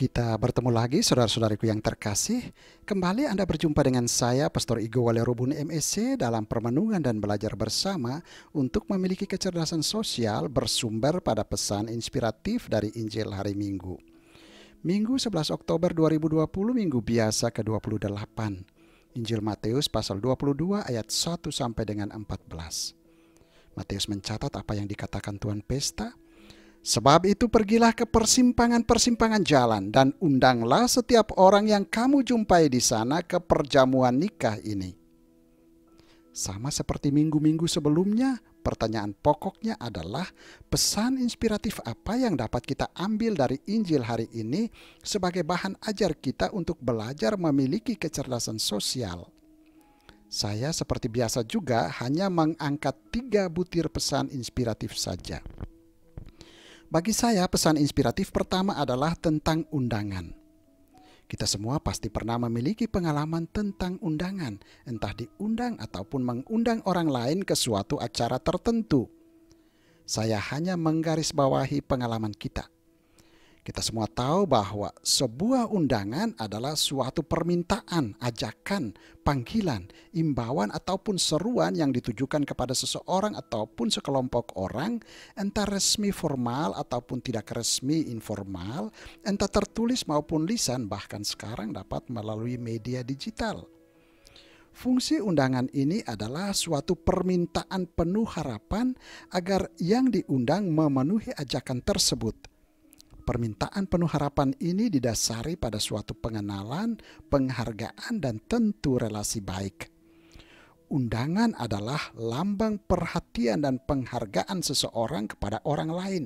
Kita bertemu lagi, saudara-saudariku yang terkasih. Kembali Anda berjumpa dengan saya, Pastor Igo Walerobun MSC, dalam permenungan dan belajar bersama untuk memiliki kecerdasan sosial bersumber pada pesan inspiratif dari Injil hari Minggu. Minggu 11 Oktober 2020, Minggu biasa ke-28. Injil Matius pasal 22 ayat 1 sampai dengan 14. Matius mencatat apa yang dikatakan Tuan Pesta. Sebab itu pergilah ke persimpangan-persimpangan jalan dan undanglah setiap orang yang kamu jumpai di sana ke perjamuan nikah ini. Sama seperti minggu-minggu sebelumnya, pertanyaan pokoknya adalah pesan inspiratif apa yang dapat kita ambil dari Injil hari ini sebagai bahan ajar kita untuk belajar memiliki kecerdasan sosial. Saya seperti biasa juga hanya mengangkat 3 butir pesan inspiratif saja. Bagi saya, pesan inspiratif pertama adalah tentang undangan. Kita semua pasti pernah memiliki pengalaman tentang undangan, entah diundang ataupun mengundang orang lain ke suatu acara tertentu. Saya hanya menggarisbawahi pengalaman kita. Kita semua tahu bahwa sebuah undangan adalah suatu permintaan, ajakan, panggilan, imbauan ataupun seruan yang ditujukan kepada seseorang ataupun sekelompok orang, entah resmi formal ataupun tidak resmi informal, entah tertulis maupun lisan, bahkan sekarang dapat melalui media digital. Fungsi undangan ini adalah suatu permintaan penuh harapan agar yang diundang memenuhi ajakan tersebut. Permintaan penuh harapan ini didasari pada suatu pengenalan, penghargaan, dan tentu relasi baik. Undangan adalah lambang perhatian dan penghargaan seseorang kepada orang lain.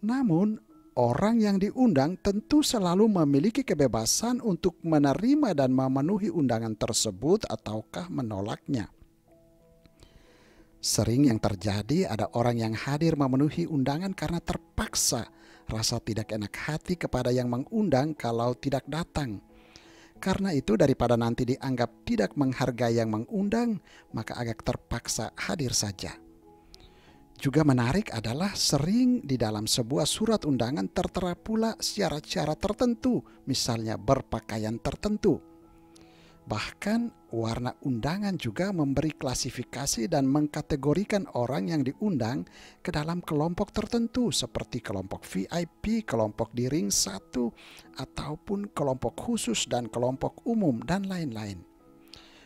Namun, orang yang diundang tentu selalu memiliki kebebasan untuk menerima dan memenuhi undangan tersebut ataukah menolaknya. Sering yang terjadi ada orang yang hadir memenuhi undangan karena terpaksa, rasa tidak enak hati kepada yang mengundang kalau tidak datang. Karena itu daripada nanti dianggap tidak menghargai yang mengundang, maka agak terpaksa hadir saja. Juga menarik adalah sering di dalam sebuah surat undangan tertera pula syarat-syarat tertentu, misalnya berpakaian tertentu. Bahkan warna undangan juga memberi klasifikasi dan mengkategorikan orang yang diundang ke dalam kelompok tertentu seperti kelompok VIP, kelompok di ring 1, ataupun kelompok khusus dan kelompok umum dan lain-lain.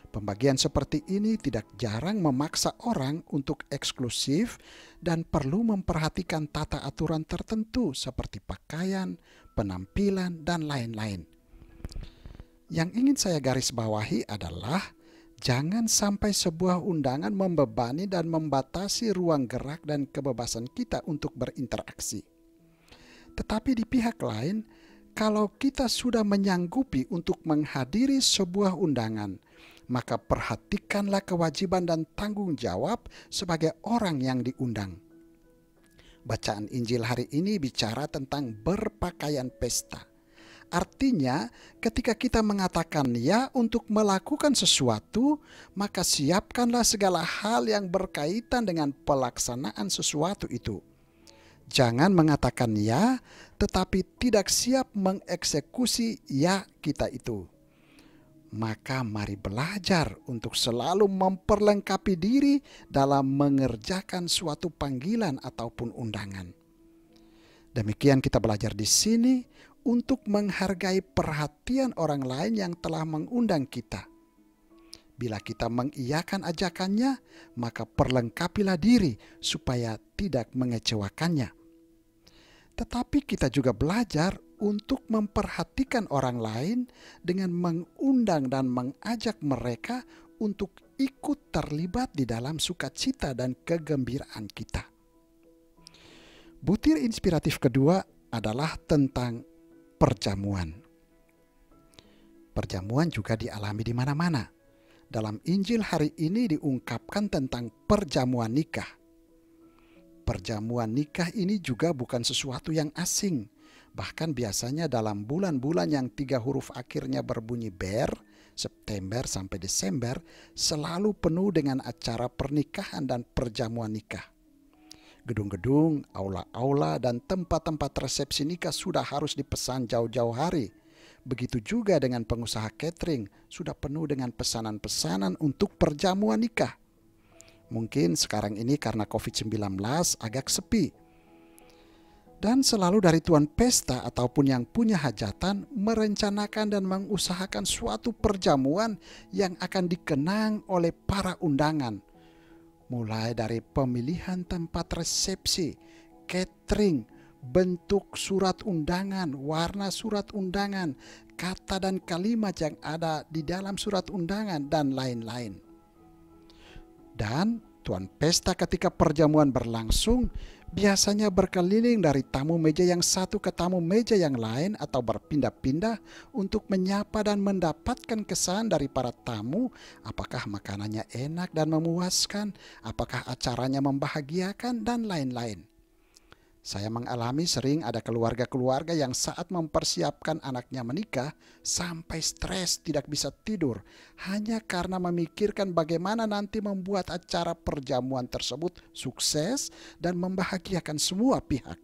Pembagian seperti ini tidak jarang memaksa orang untuk eksklusif dan perlu memperhatikan tata aturan tertentu seperti pakaian, penampilan, dan lain-lain. Yang ingin saya garis bawahi adalah jangan sampai sebuah undangan membebani dan membatasi ruang gerak dan kebebasan kita untuk berinteraksi. Tetapi di pihak lain, kalau kita sudah menyanggupi untuk menghadiri sebuah undangan, maka perhatikanlah kewajiban dan tanggung jawab sebagai orang yang diundang. Bacaan Injil hari ini bicara tentang berpakaian pesta. Artinya, ketika kita mengatakan ya untuk melakukan sesuatu, maka siapkanlah segala hal yang berkaitan dengan pelaksanaan sesuatu itu. Jangan mengatakan ya, tetapi tidak siap mengeksekusi ya kita itu. Maka mari belajar untuk selalu memperlengkapi diri dalam mengerjakan suatu panggilan ataupun undangan. Demikian kita belajar di sini untuk menghargai perhatian orang lain yang telah mengundang kita. Bila kita mengiyakan ajakannya, maka perlengkapilah diri supaya tidak mengecewakannya. Tetapi kita juga belajar untuk memperhatikan orang lain dengan mengundang dan mengajak mereka untuk ikut terlibat di dalam sukacita dan kegembiraan kita. Butir inspiratif kedua adalah tentang perjamuan. Perjamuan juga dialami di mana-mana. Dalam Injil hari ini diungkapkan tentang perjamuan nikah. Perjamuan nikah ini juga bukan sesuatu yang asing. Bahkan biasanya dalam bulan-bulan yang 3 huruf akhirnya berbunyi ber, September sampai Desember, selalu penuh dengan acara pernikahan dan perjamuan nikah. Gedung-gedung, aula-aula, dan tempat-tempat resepsi nikah sudah harus dipesan jauh-jauh hari. Begitu juga dengan pengusaha catering, sudah penuh dengan pesanan-pesanan untuk perjamuan nikah. Mungkin sekarang ini karena COVID-19 agak sepi. Dan selalu dari tuan pesta ataupun yang punya hajatan merencanakan dan mengusahakan suatu perjamuan yang akan dikenang oleh para undangan. Mulai dari pemilihan tempat resepsi, catering, bentuk surat undangan, warna surat undangan, kata dan kalimat yang ada di dalam surat undangan, dan lain-lain. Dan tuan pesta ketika perjamuan berlangsung biasanya berkeliling dari tamu meja yang satu ke tamu meja yang lain atau berpindah-pindah untuk menyapa dan mendapatkan kesan dari para tamu, apakah makanannya enak dan memuaskan, apakah acaranya membahagiakan, dan lain-lain. Saya mengalami sering ada keluarga-keluarga yang saat mempersiapkan anaknya menikah sampai stres tidak bisa tidur hanya karena memikirkan bagaimana nanti membuat acara perjamuan tersebut sukses dan membahagiakan semua pihak.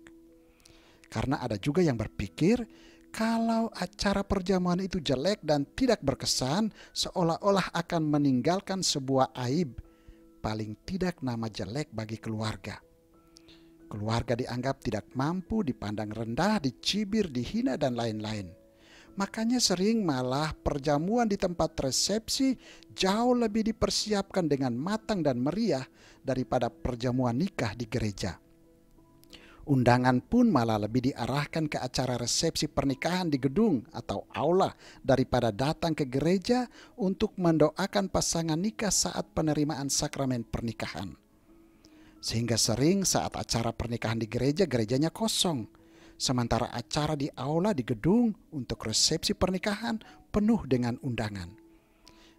Karena ada juga yang berpikir kalau acara perjamuan itu jelek dan tidak berkesan, seolah-olah akan meninggalkan sebuah aib, paling tidak nama jelek bagi keluarga. Keluarga dianggap tidak mampu, dipandang rendah, dicibir, dihina, dan lain-lain. Makanya sering malah perjamuan di tempat resepsi jauh lebih dipersiapkan dengan matang dan meriah daripada perjamuan nikah di gereja. Undangan pun malah lebih diarahkan ke acara resepsi pernikahan di gedung atau aula daripada datang ke gereja untuk mendoakan pasangan nikah saat penerimaan sakramen pernikahan. Sehingga sering saat acara pernikahan di gereja, gerejanya kosong. Sementara acara di aula di gedung untuk resepsi pernikahan penuh dengan undangan.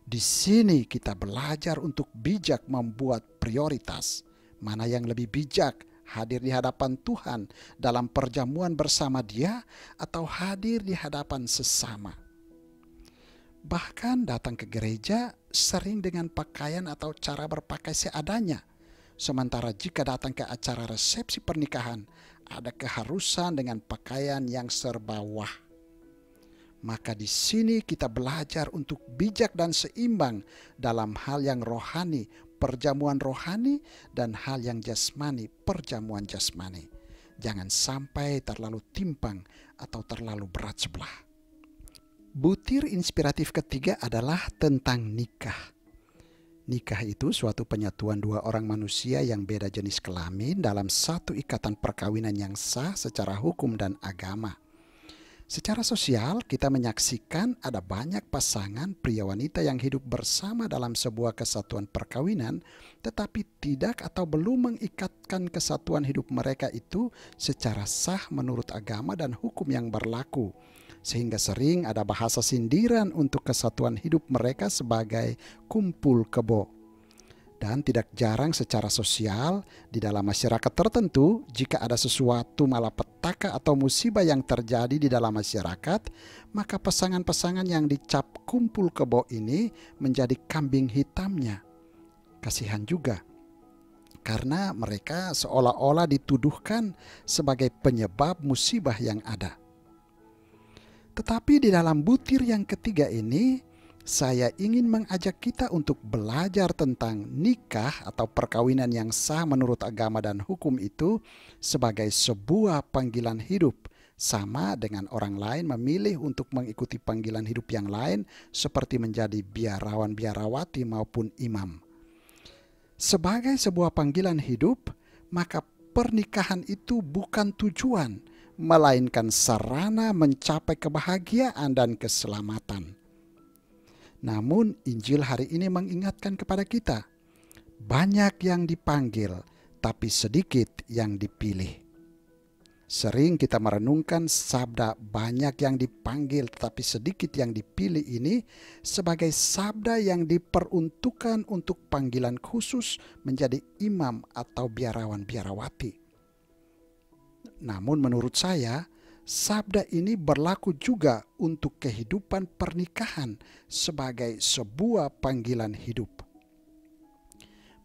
Di sini kita belajar untuk bijak membuat prioritas. Mana yang lebih bijak, hadir di hadapan Tuhan dalam perjamuan bersama Dia atau hadir di hadapan sesama. Bahkan datang ke gereja sering dengan pakaian atau cara berpakaian seadanya. Sementara jika datang ke acara resepsi pernikahan, ada keharusan dengan pakaian yang serba wah. Maka di sini kita belajar untuk bijak dan seimbang dalam hal yang rohani, perjamuan rohani, dan hal yang jasmani, perjamuan jasmani. Jangan sampai terlalu timpang atau terlalu berat sebelah. Butir inspiratif ketiga adalah tentang nikah. Nikah itu suatu penyatuan dua orang manusia yang beda jenis kelamin dalam satu ikatan perkawinan yang sah secara hukum dan agama. Secara sosial, kita menyaksikan ada banyak pasangan pria wanita yang hidup bersama dalam sebuah kesatuan perkawinan, tetapi tidak atau belum mengikatkan kesatuan hidup mereka itu secara sah menurut agama dan hukum yang berlaku. Sehingga sering ada bahasa sindiran untuk kesatuan hidup mereka sebagai kumpul kebo. Dan tidak jarang secara sosial di dalam masyarakat tertentu, jika ada sesuatu malapetaka atau musibah yang terjadi di dalam masyarakat, maka pasangan-pasangan yang dicap kumpul kebo ini menjadi kambing hitamnya. Kasihan juga, karena mereka seolah-olah dituduhkan sebagai penyebab musibah yang ada. Tetapi di dalam butir yang ketiga ini, saya ingin mengajak kita untuk belajar tentang nikah atau perkawinan yang sah menurut agama dan hukum itu sebagai sebuah panggilan hidup, sama dengan orang lain memilih untuk mengikuti panggilan hidup yang lain seperti menjadi biarawan-biarawati maupun imam. Sebagai sebuah panggilan hidup, maka pernikahan itu bukan tujuan, melainkan sarana mencapai kebahagiaan dan keselamatan. Namun Injil hari ini mengingatkan kepada kita, banyak yang dipanggil, tapi sedikit yang dipilih. Sering kita merenungkan sabda banyak yang dipanggil tetapi sedikit yang dipilih ini sebagai sabda yang diperuntukkan untuk panggilan khusus menjadi imam atau biarawan-biarawati. Namun menurut saya, sabda ini berlaku juga untuk kehidupan pernikahan sebagai sebuah panggilan hidup.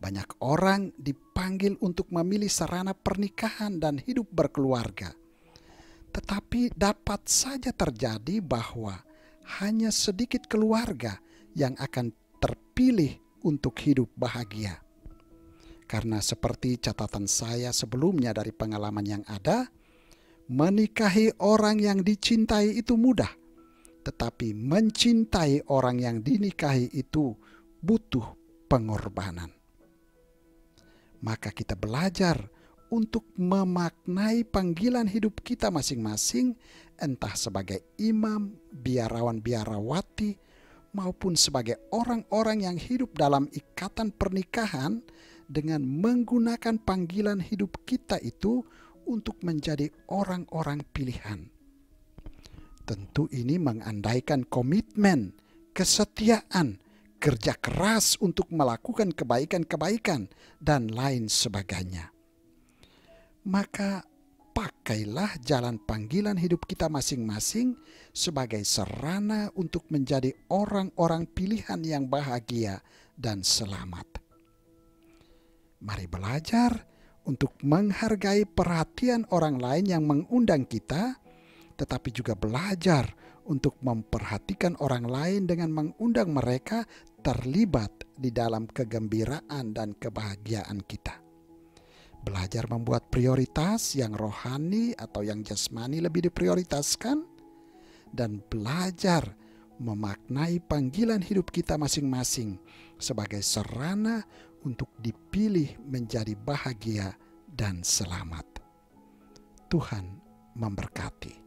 Banyak orang dipanggil untuk memilih sarana pernikahan dan hidup berkeluarga. Tetapi dapat saja terjadi bahwa hanya sedikit keluarga yang akan terpilih untuk hidup bahagia. Karena seperti catatan saya sebelumnya dari pengalaman yang ada, menikahi orang yang dicintai itu mudah, tetapi mencintai orang yang dinikahi itu butuh pengorbanan. Maka kita belajar untuk memaknai panggilan hidup kita masing-masing, entah sebagai imam, biarawan-biarawati, maupun sebagai orang-orang yang hidup dalam ikatan pernikahan dengan menggunakan panggilan hidup kita itu untuk menjadi orang-orang pilihan. Tentu ini mengandaikan komitmen, kesetiaan, kerja keras untuk melakukan kebaikan-kebaikan, dan lain sebagainya. Maka pakailah jalan panggilan hidup kita masing-masing sebagai sarana untuk menjadi orang-orang pilihan yang bahagia dan selamat. Mari belajar untuk menghargai perhatian orang lain yang mengundang kita, tetapi juga belajar untuk memperhatikan orang lain dengan mengundang mereka terlibat di dalam kegembiraan dan kebahagiaan kita. Belajar membuat prioritas yang rohani atau yang jasmani lebih diprioritaskan, dan belajar memaknai panggilan hidup kita masing-masing sebagai sarana untuk dipilih menjadi bahagia dan selamat. Tuhan memberkati.